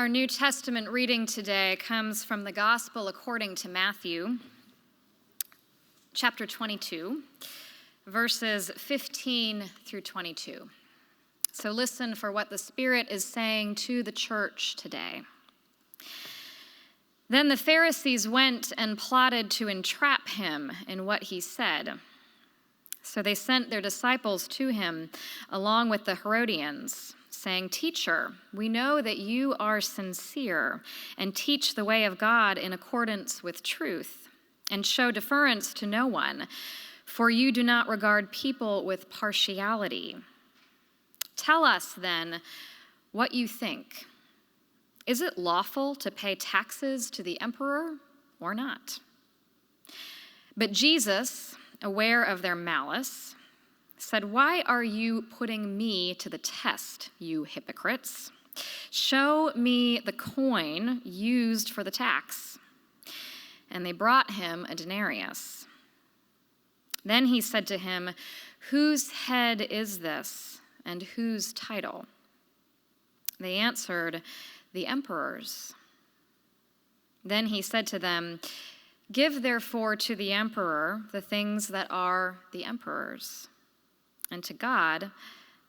Our New Testament reading today comes from the Gospel according to Matthew, chapter 22, verses 15 through 22. So listen for what the Spirit is saying to the church today. Then the Pharisees went and plotted to entrap him in what he said. So they sent their disciples to him along with the Herodians, saying, "Teacher, we know that you are sincere and teach the way of God in accordance with truth, and show deference to no one, for you do not regard people with partiality. Tell us, then, what you think. Is it lawful to pay taxes to the emperor or not?" But Jesus, aware of their malice, said, "Why are you putting me to the test, you hypocrites? Show me the coin used for the tax." And they brought him a denarius. Then he said to him, "Whose head is this, and whose title?" They answered, "The emperor's." Then he said to them, "Give therefore to the emperor the things that are the emperor's, and to God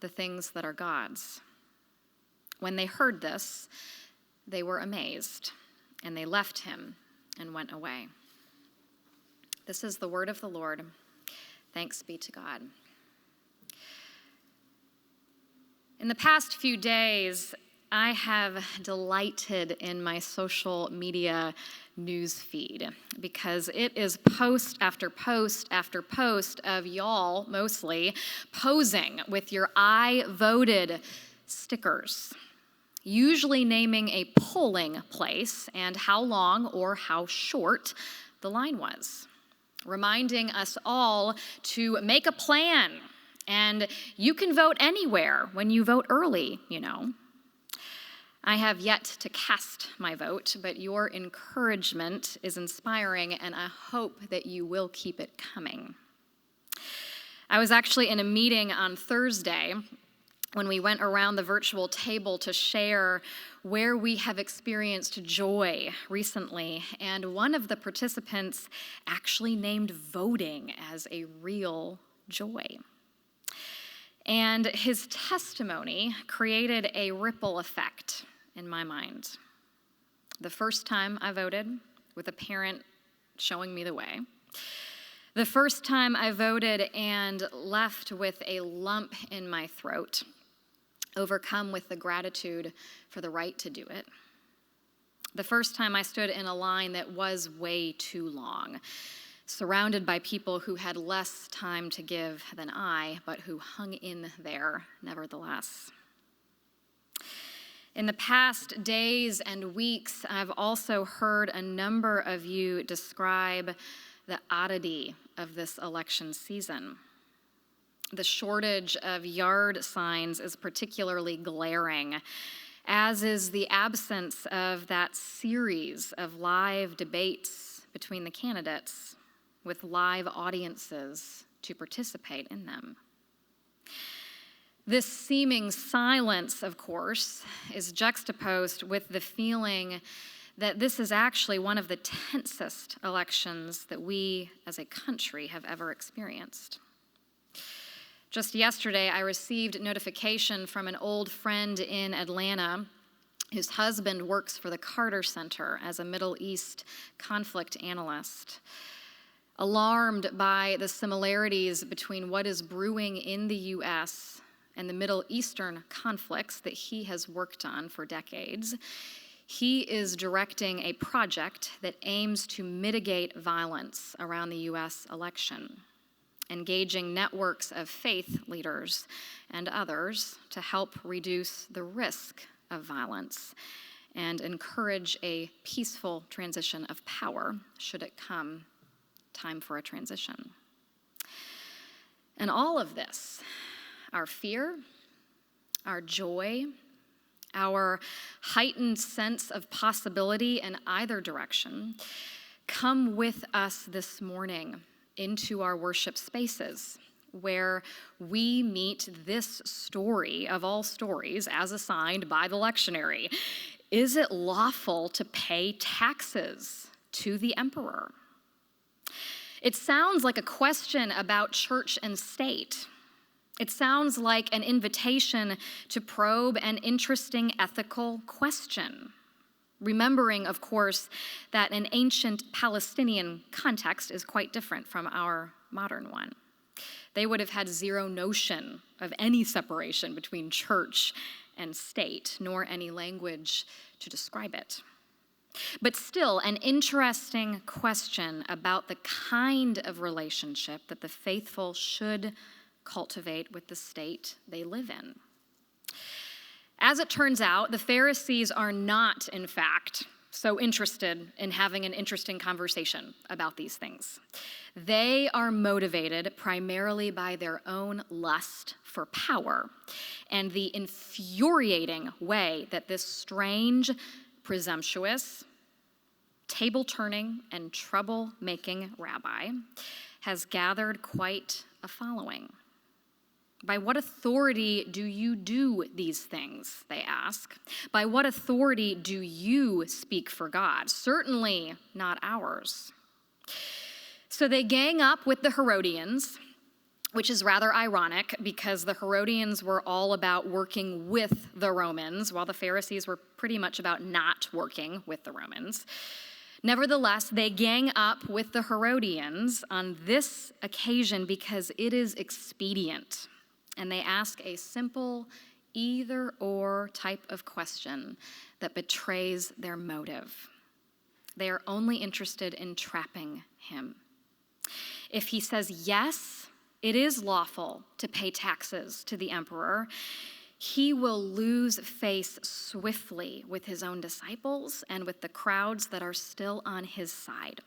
the things that are God's." When they heard this, they were amazed, and they left him and went away. This is the word of the Lord. Thanks be to God. In the past few days, I have delighted in my social media news feed because it is post after post after post of y'all, mostly, posing with your "I voted" stickers, usually naming a polling place and how long or how short the line was, reminding us all to make a plan, and you can vote anywhere when you vote early, you know. I have yet to cast my vote, but your encouragement is inspiring, and I hope that you will keep it coming. I was actually in a meeting on Thursday when we went around the virtual table to share where we have experienced joy recently, and one of the participants actually named voting as a real joy. And his testimony created a ripple effect in my mind. The first time I voted, with a parent showing me the way. The first time I voted and left with a lump in my throat, overcome with the gratitude for the right to do it. The first time I stood in a line that was way too long, surrounded by people who had less time to give than I, but who hung in there nevertheless. In the past days and weeks, I've also heard a number of you describe the oddity of this election season. The shortage of yard signs is particularly glaring, as is the absence of that series of live debates between the candidates with live audiences to participate in them. This seeming silence, of course, is juxtaposed with the feeling that this is actually one of the tensest elections that we as a country have ever experienced. Just yesterday, I received notification from an old friend in Atlanta whose husband works for the Carter Center as a Middle East conflict analyst. Alarmed by the similarities between what is brewing in the U.S. and the Middle Eastern conflicts that he has worked on for decades, he is directing a project that aims to mitigate violence around the U.S. election, engaging networks of faith leaders and others to help reduce the risk of violence and encourage a peaceful transition of power should it come time for a transition. And all of this, our fear, our joy, our heightened sense of possibility in either direction, come with us this morning into our worship spaces, where we meet this story of all stories as assigned by the lectionary. Is it lawful to pay taxes to the emperor? It sounds like a question about church and state. It sounds like an invitation to probe an interesting ethical question. Remembering, of course, that an ancient Palestinian context is quite different from our modern one. They would have had zero notion of any separation between church and state, nor any language to describe it. But still, an interesting question about the kind of relationship that the faithful should cultivate with the state they live in. As it turns out, the Pharisees are not, in fact, so interested in having an interesting conversation about these things. They are motivated primarily by their own lust for power and the infuriating way that this strange, presumptuous, table-turning, and trouble-making rabbi has gathered quite a following. By what authority do you do these things, they ask. By what authority do you speak for God? Certainly not ours. So they gang up with the Herodians, which is rather ironic because the Herodians were all about working with the Romans, while the Pharisees were pretty much about not working with the Romans. Nevertheless, they gang up with the Herodians on this occasion because it is expedient. And they ask a simple either-or type of question that betrays their motive. They are only interested in trapping him. If he says, yes, it is lawful to pay taxes to the emperor, he will lose face swiftly with his own disciples and with the crowds that are still on his side.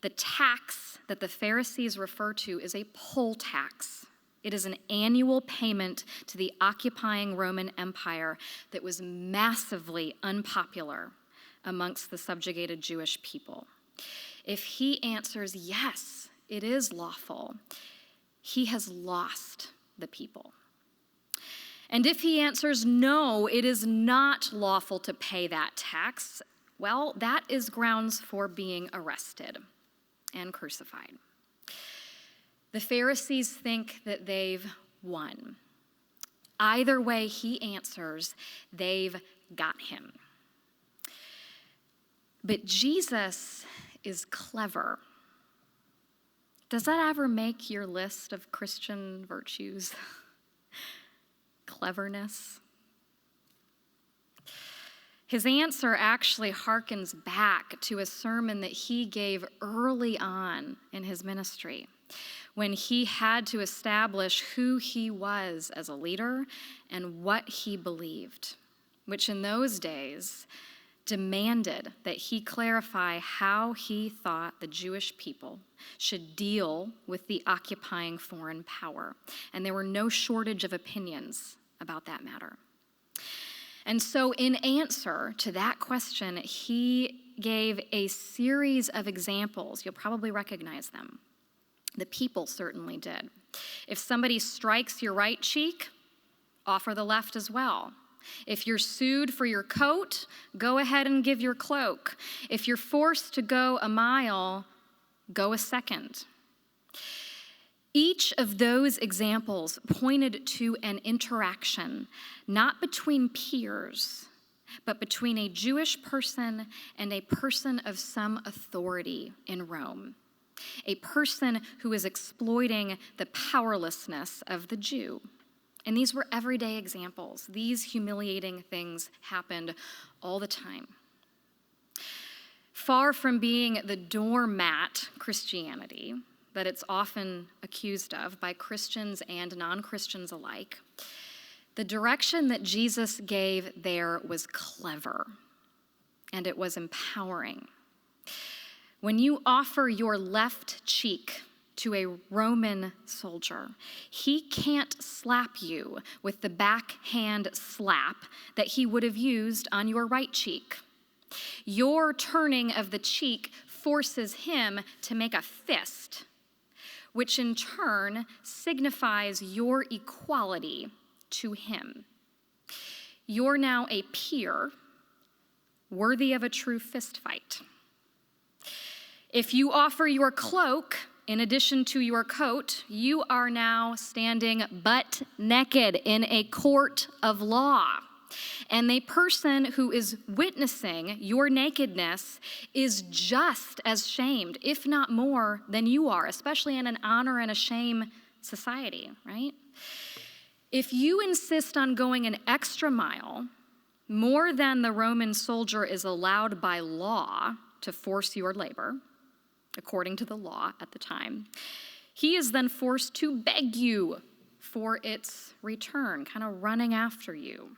The tax that the Pharisees refer to is a poll tax. It is an annual payment to the occupying Roman Empire that was massively unpopular amongst the subjugated Jewish people. If he answers, yes, it is lawful, he has lost the people. And if he answers, no, it is not lawful to pay that tax, well, that is grounds for being arrested and crucified. The Pharisees think that they've won. Either way he answers, they've got him. But Jesus is clever. Does that ever make your list of Christian virtues? Cleverness? His answer actually harkens back to a sermon that he gave early on in his ministry, when he had to establish who he was as a leader and what he believed, which in those days demanded that he clarify how he thought the Jewish people should deal with the occupying foreign power. And there were no shortage of opinions about that matter. And so in answer to that question, he gave a series of examples. You'll probably recognize them. The people certainly did. If somebody strikes your right cheek, offer the left as well. If you're sued for your coat, go ahead and give your cloak. If you're forced to go a mile, go a second. Each of those examples pointed to an interaction, not between peers, but between a Jewish person and a person of some authority in Rome. A person who is exploiting the powerlessness of the Jew. And these were everyday examples. These humiliating things happened all the time. Far from being the doormat Christianity that it's often accused of by Christians and non-Christians alike, the direction that Jesus gave there was clever, and it was empowering. When you offer your left cheek to a Roman soldier, he can't slap you with the backhand slap that he would have used on your right cheek. Your turning of the cheek forces him to make a fist, which in turn signifies your equality to him. You're now a peer worthy of a true fist fight. If you offer your cloak in addition to your coat, you are now standing butt naked in a court of law. And the person who is witnessing your nakedness is just as shamed, if not more, than you are, especially in an honor and a shame society, right? If you insist on going an extra mile, more than the Roman soldier is allowed by law to force your labor, according to the law at the time, he is then forced to beg you for its return, kind of running after you.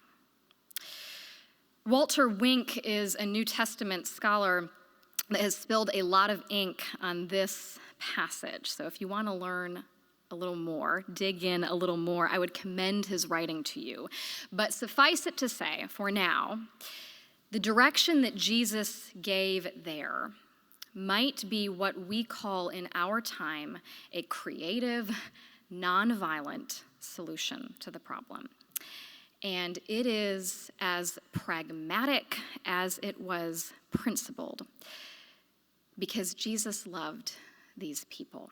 Walter Wink is a New Testament scholar that has spilled a lot of ink on this passage. So if you want to learn a little more, dig in a little more, I would commend his writing to you. But suffice it to say, for now, the direction that Jesus gave there might be what we call in our time a creative, nonviolent solution to the problem. And it is as pragmatic as it was principled, because Jesus loved these people.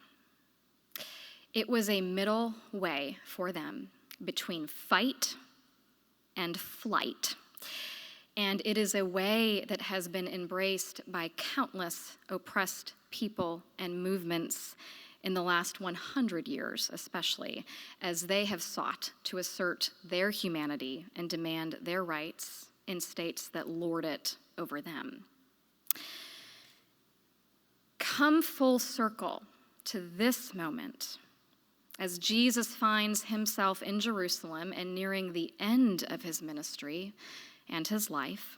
It was a middle way for them between fight and flight. And it is a way that has been embraced by countless oppressed people and movements in the last 100 years, especially, as they have sought to assert their humanity and demand their rights in states that lord it over them. Come full circle to this moment, as Jesus finds himself in Jerusalem and nearing the end of his ministry and his life,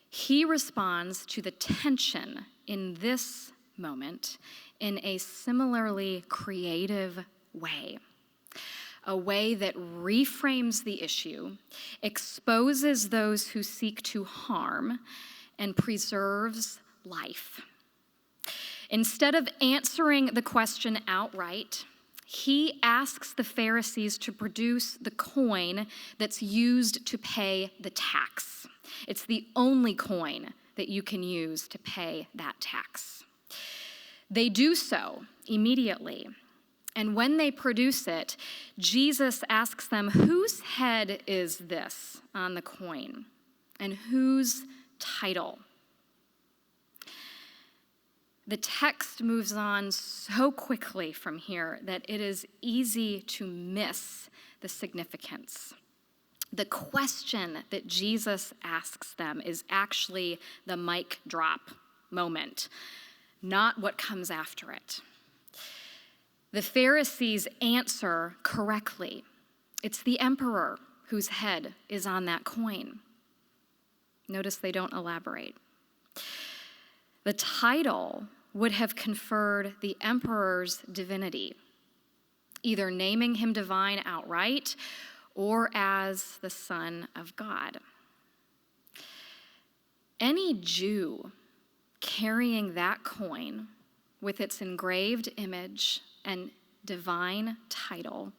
he responds to the tension in this moment in a similarly creative way, a way that reframes the issue, exposes those who seek to harm, and preserves life. Instead of answering the question outright, he asks the Pharisees to produce the coin that's used to pay the tax. It's the only coin that you can use to pay that tax. They do so immediately, and when they produce it, Jesus asks them, whose head is this on the coin, and whose title? The text moves on so quickly from here that it is easy to miss the significance. The question that Jesus asks them is actually the mic drop moment, not what comes after it. The Pharisees answer correctly. It's the emperor whose head is on that coin. Notice they don't elaborate. The title would have conferred the emperor's divinity, either naming him divine outright or as the Son of God. Any Jew carrying that coin with its engraved image and divine title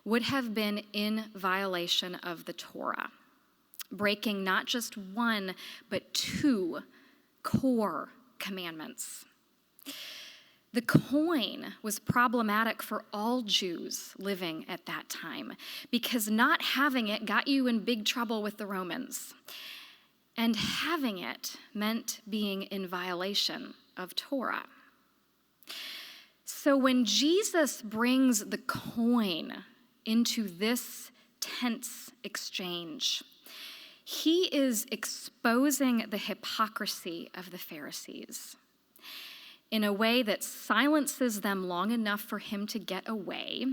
would have been in violation of the Torah, breaking not just one, but two core commandments. The coin was problematic for all Jews living at that time because not having it got you in big trouble with the Romans. And having it meant being in violation of Torah. So when Jesus brings the coin into this tense exchange, he is exposing the hypocrisy of the Pharisees in a way that silences them long enough for him to get away.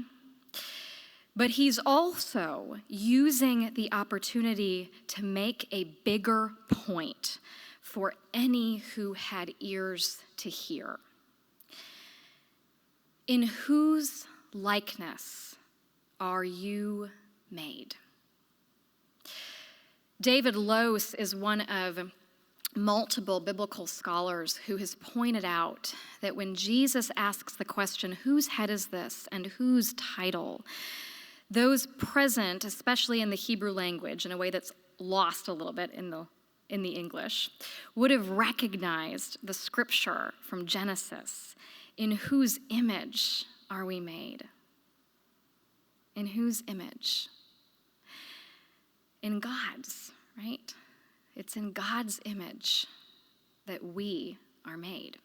But he's also using the opportunity to make a bigger point for any who had ears to hear. In whose likeness are you made? David Lose is one of multiple biblical scholars who has pointed out that when Jesus asks the question, whose head is this and whose title, those present, especially in the Hebrew language, in a way that's lost a little bit in the in the English would have recognized the scripture from Genesis, in whose image are we made? In whose image? In God's, right? It's in God's image that we are made.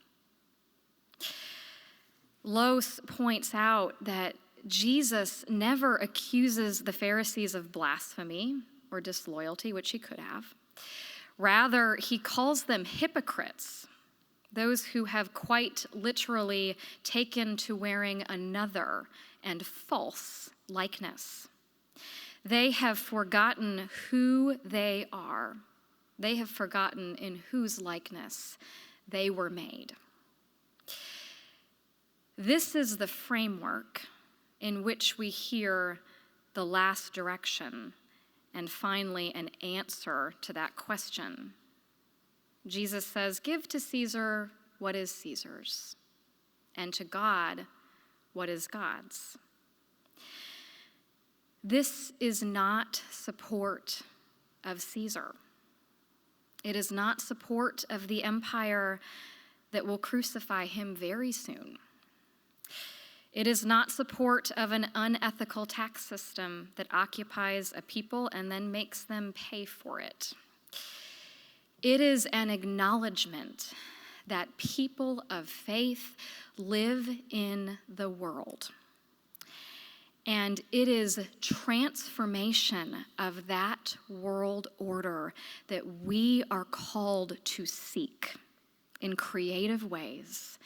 Lose points out that Jesus never accuses the Pharisees of blasphemy or disloyalty, which he could have. Rather, he calls them hypocrites, those who have quite literally taken to wearing another and false likeness. They have forgotten who they are. They have forgotten in whose likeness they were made. This is the framework in which we hear the last direction and finally an answer to that question. Jesus says, "Give to Caesar what is Caesar's, and to God what is God's." This is not support of Caesar. It is not support of the empire that will crucify him very soon. It is not support of an unethical tax system that occupies a people and then makes them pay for it. It is an acknowledgement that people of faith live in the world. And it is transformation of that world order that we are called to seek in creative ways,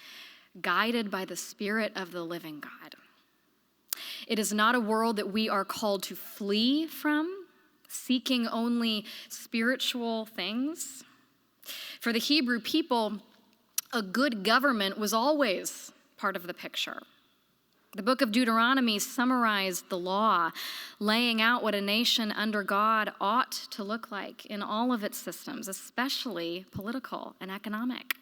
guided by the Spirit of the living God. It is not a world that we are called to flee from, seeking only spiritual things. For the Hebrew people, a good government was always part of the picture. The book of Deuteronomy summarized the law, laying out what a nation under God ought to look like in all of its systems, especially political and economic.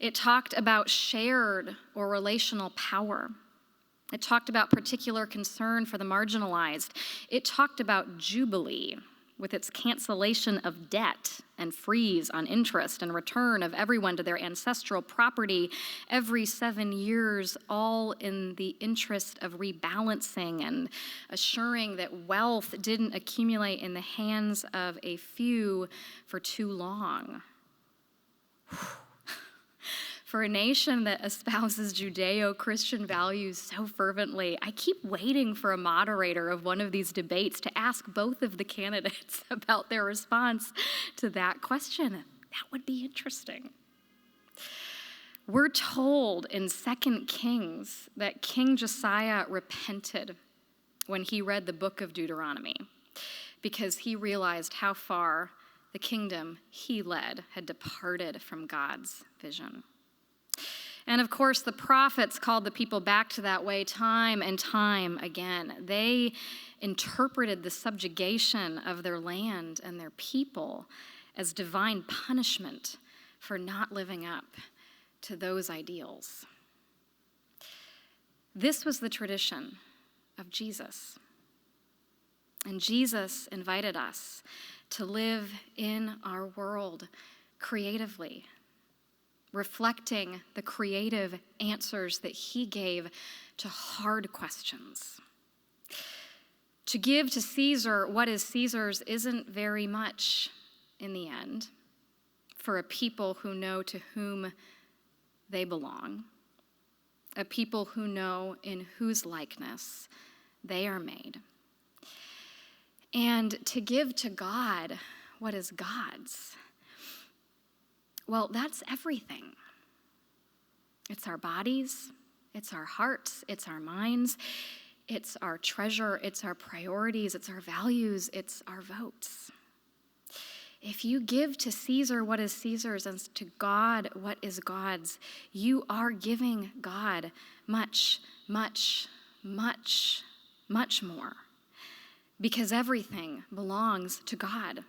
It talked about shared or relational power. It talked about particular concern for the marginalized. It talked about Jubilee, with its cancellation of debt and freeze on interest and return of everyone to their ancestral property every 7 years, all in the interest of rebalancing and assuring that wealth didn't accumulate in the hands of a few for too long. For a nation that espouses Judeo-Christian values so fervently, I keep waiting for a moderator of one of these debates to ask both of the candidates about their response to that question. That would be interesting. We're told in 2 Kings that King Josiah repented when he read the book of Deuteronomy because he realized how far the kingdom he led had departed from God's vision. And of course, the prophets called the people back to that way time and time again. They interpreted the subjugation of their land and their people as divine punishment for not living up to those ideals. This was the tradition of Jesus. And Jesus invited us to live in our world creatively, reflecting the creative answers that he gave to hard questions. To give to Caesar what is Caesar's isn't very much in the end for a people who know to whom they belong, a people who know in whose likeness they are made. And to give to God what is God's, well, that's everything. It's our bodies, it's our hearts, it's our minds, it's our treasure, it's our priorities, it's our values, it's our votes. If you give to Caesar what is Caesar's and to God what is God's, you are giving God much, much, much, much more. Because everything belongs to God,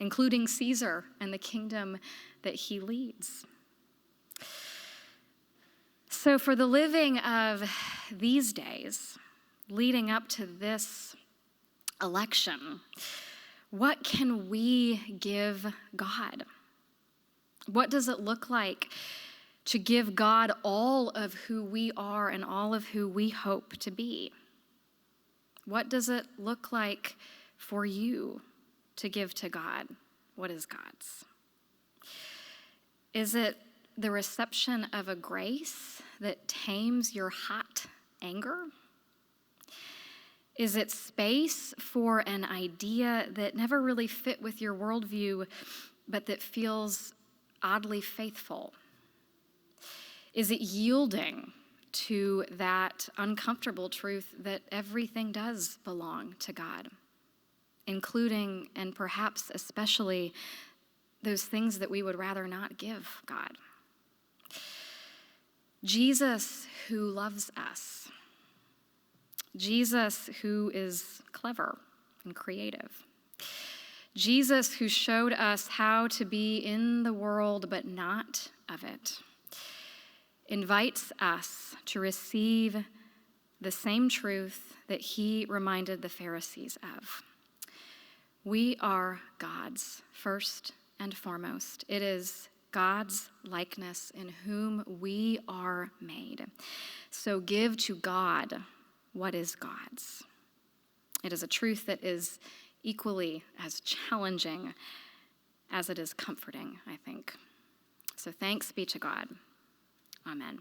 including Caesar and the kingdom that he leads. So for the living of these days, leading up to this election, What can we give God? What does it look like to give God all of who we are and all of who we hope to be? What does it look like for you to give to God? What is God's? Is it the reception of a grace that tames your hot anger? Is it space for an idea that never really fit with your worldview, but that feels oddly faithful? Is it yielding to that uncomfortable truth that everything does belong to God, including and perhaps especially those things that we would rather not give God? Jesus, who loves us. Jesus, who is clever and creative. Jesus, who showed us how to be in the world but not of it, invites us to receive the same truth that he reminded the Pharisees of. We are God's first and foremost. It is God's likeness in whom we are made. So give to God what is God's. It is a truth that is equally as challenging as it is comforting, I think. So thanks be to God. Amen.